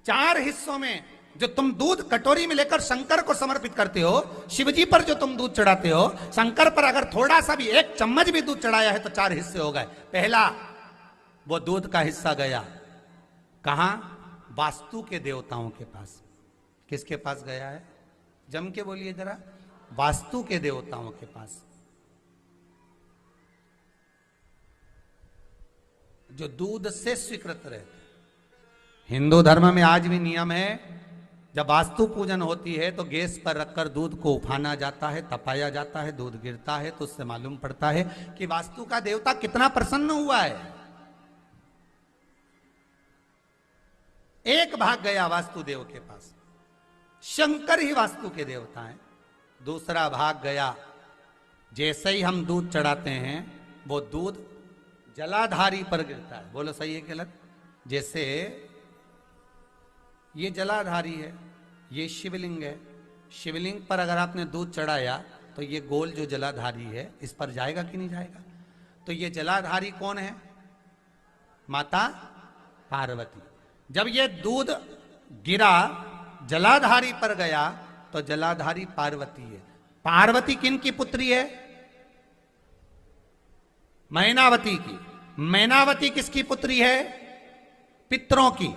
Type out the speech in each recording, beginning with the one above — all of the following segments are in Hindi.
4 हिस्सों में जो तुम दूध कटोरी में लेकर शंकर को समर्पित करते हो, शिवजी पर जो तुम दूध चढ़ाते हो, शंकर पर अगर थोड़ा सा भी 1 चम्मच भी दूध चढ़ाया है तो 4 हिस्से हो गए। पहला वो दूध का हिस्सा गया कहां? वास्तु के देवताओं के पास। किसके पास गया है? जम के बोलिए जरा। वास्तु के देवताओं के पास। जो दूध से स्वीकृत रहते। हिंदू धर्म में आज भी नियम है, जब वास्तु पूजन होती है तो गैस पर रखकर दूध को उफाना जाता है, तपाया जाता है, दूध गिरता है तो उससे मालूम पड़ता है कि वास्तु का देवता कितना प्रसन्न हुआ है। एक भाग गया वास्तुदेव के पास, शंकर ही वास्तु के देवता हैं। दूसरा भाग गया, जैसे ही हम दूध चढ़ाते हैं वो दूध जलाधारी पर गिरता है। बोलो सही है कि गलत? जैसे ये जलाधारी है, ये शिवलिंग है। शिवलिंग पर अगर आपने दूध चढ़ाया तो ये गोल जो जलाधारी है इस पर जाएगा कि नहीं जाएगा? तो ये जलाधारी कौन है? माता पार्वती। जब ये दूध गिरा जलाधारी पर गया तो जलाधारी पार्वती है। पार्वती किन की पुत्री है? मैनावती की। मैनावती किसकी पुत्री है? पितरों की।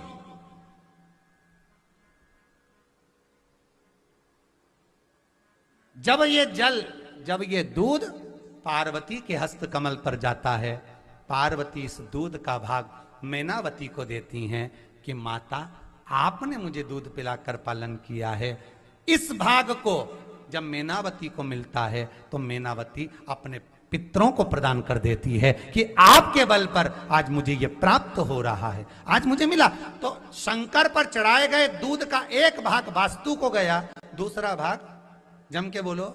जब ये दूध पार्वती के हस्त कमल पर जाता है, पार्वती इस दूध का भाग मैनावती को देती हैं कि माता आपने मुझे दूध पिलाकर पालन किया है। इस भाग को जब मैनावती को मिलता है तो मैनावती अपने पितरों को प्रदान कर देती है कि आपके बल पर आज मुझे यह प्राप्त हो रहा है, आज मुझे मिला। तो शंकर पर चढ़ाए गए दूध का एक भाग वास्तु को गया, दूसरा भाग जम के बोलो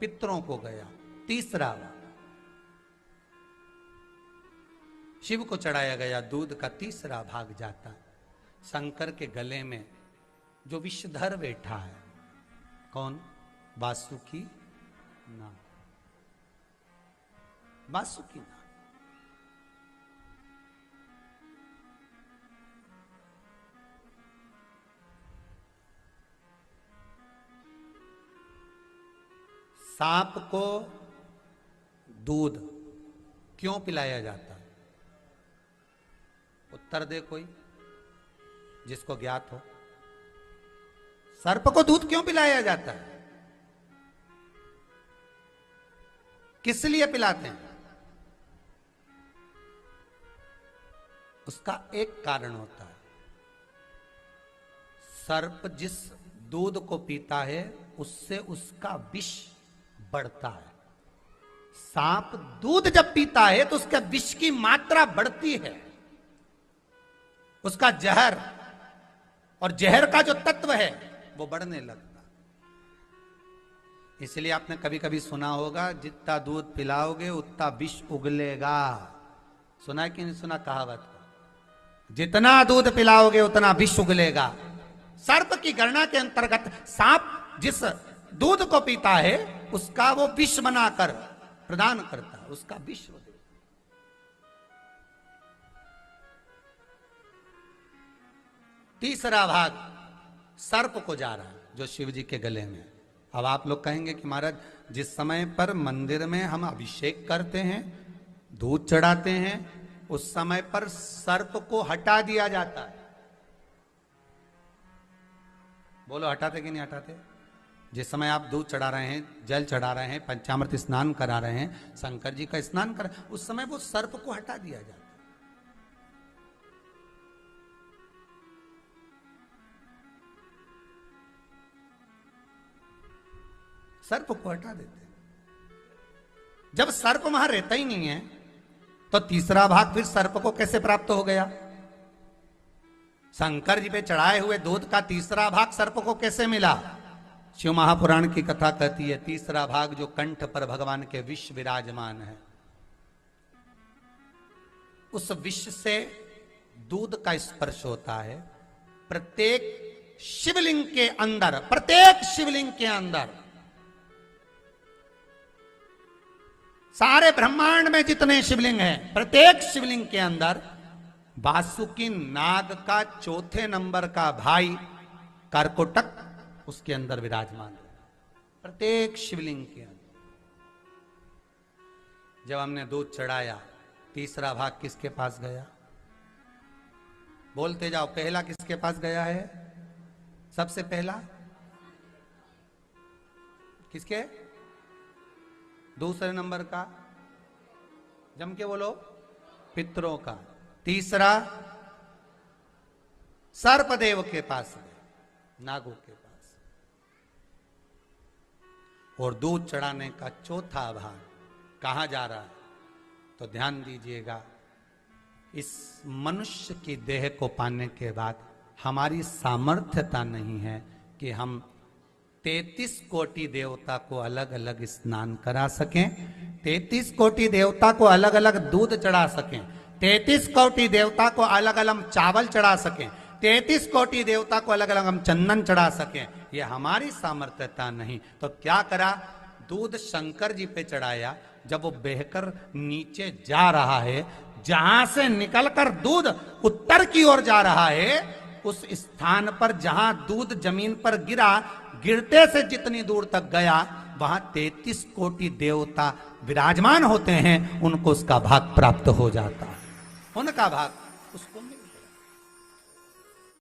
पितरों को गया, तीसरा भाग शिव को चढ़ाया गया दूध का तीसरा भाग जाता शंकर के गले में जो विषधर बैठा है। कौन? वासुकी नाग। वासुकी नाग। सांप को दूध क्यों पिलाया जाता है? उत्तर दे कोई जिसको ज्ञात हो। सर्प को दूध क्यों पिलाया जाता है? किस लिए पिलाते हैं? उसका एक कारण होता है, सर्प जिस दूध को पीता है उससे उसका विष बढ़ता है। सांप दूध जब पीता है तो उसका विष की मात्रा बढ़ती है, उसका जहर और जहर का जो तत्व है वो बढ़ने लगता। इसलिए आपने कभी कभी सुना होगा, जितना दूध पिलाओगे उतना विष उगलेगा। सुना है कि नहीं सुना कहावत? जितना दूध पिलाओगे उतना विष उगलेगा। सर्प की गणना के अंतर्गत सांप जिस दूध को पीता है उसका वो विष बनाकर प्रदान करता है, उसका विष। तीसरा भाग सर्प को जा रहा है जो शिव जी के गले में। अब आप लोग कहेंगे कि महाराज जिस समय पर मंदिर में हम अभिषेक करते हैं, दूध चढ़ाते हैं, उस समय पर सर्प को हटा दिया जाता है। बोलो हटाते कि नहीं हटाते? जिस समय आप दूध चढ़ा रहे हैं, जल चढ़ा रहे हैं, पंचामृत स्नान करा रहे हैं, शंकर जी का स्नान करा, उस समय वो सर्प को हटा दिया जाता है। सर्प को हटा देते हैं। जब सर्प वहां रहता ही नहीं है तो तीसरा भाग फिर सर्प को कैसे प्राप्त हो गया? शंकर जी पे चढ़ाए हुए दूध का तीसरा भाग सर्प को कैसे मिला? शिव महापुराण की कथा कहती है, तीसरा भाग जो कंठ पर भगवान के विष विराजमान है, उस विष से दूध का स्पर्श होता है। प्रत्येक शिवलिंग के अंदर, प्रत्येक शिवलिंग के अंदर, सारे ब्रह्मांड में जितने शिवलिंग हैं, प्रत्येक शिवलिंग के अंदर वासुकी नाग का चौथे नंबर का भाई कर्कोटक उसके अंदर विराजमान है, प्रत्येक शिवलिंग के अंदर। जब हमने दूध चढ़ाया, तीसरा भाग किसके पास गया? बोलते जाओ, पहला किसके पास गया है? सबसे पहला किसके? दूसरे नंबर का, जम के बोलो, पितरों का। तीसरा सर्पदेव के पास गया, नागों के पास। और दूध चढ़ाने का चौथा भाग कहां जा रहा है? तो ध्यान दीजिएगा, इस मनुष्य की देह को पाने के बाद हमारी सामर्थ्यता नहीं है कि हम 33 कोटि देवता को अलग अलग स्नान करा सकें, 33 कोटि देवता को अलग अलग दूध चढ़ा सकें, 33 कोटि देवता को अलग अलग चावल चढ़ा सकें, 33 कोटि देवता को अलग अलग हम चंदन चढ़ा सकें। ये हमारी सामर्थ्यता नहीं। तो क्या करा? दूध शंकर जी पे चढ़ाया। जब वो बहकर नीचे जा रहा है, जहां से निकलकर दूध उत्तर की ओर जा रहा है, उस स्थान पर जहां दूध जमीन पर गिरा, गिरते से जितनी दूर तक गया, वहां 33 कोटि देवता विराजमान होते हैं, उनको उसका भाग प्राप्त हो जाता है। उनका भाग उसको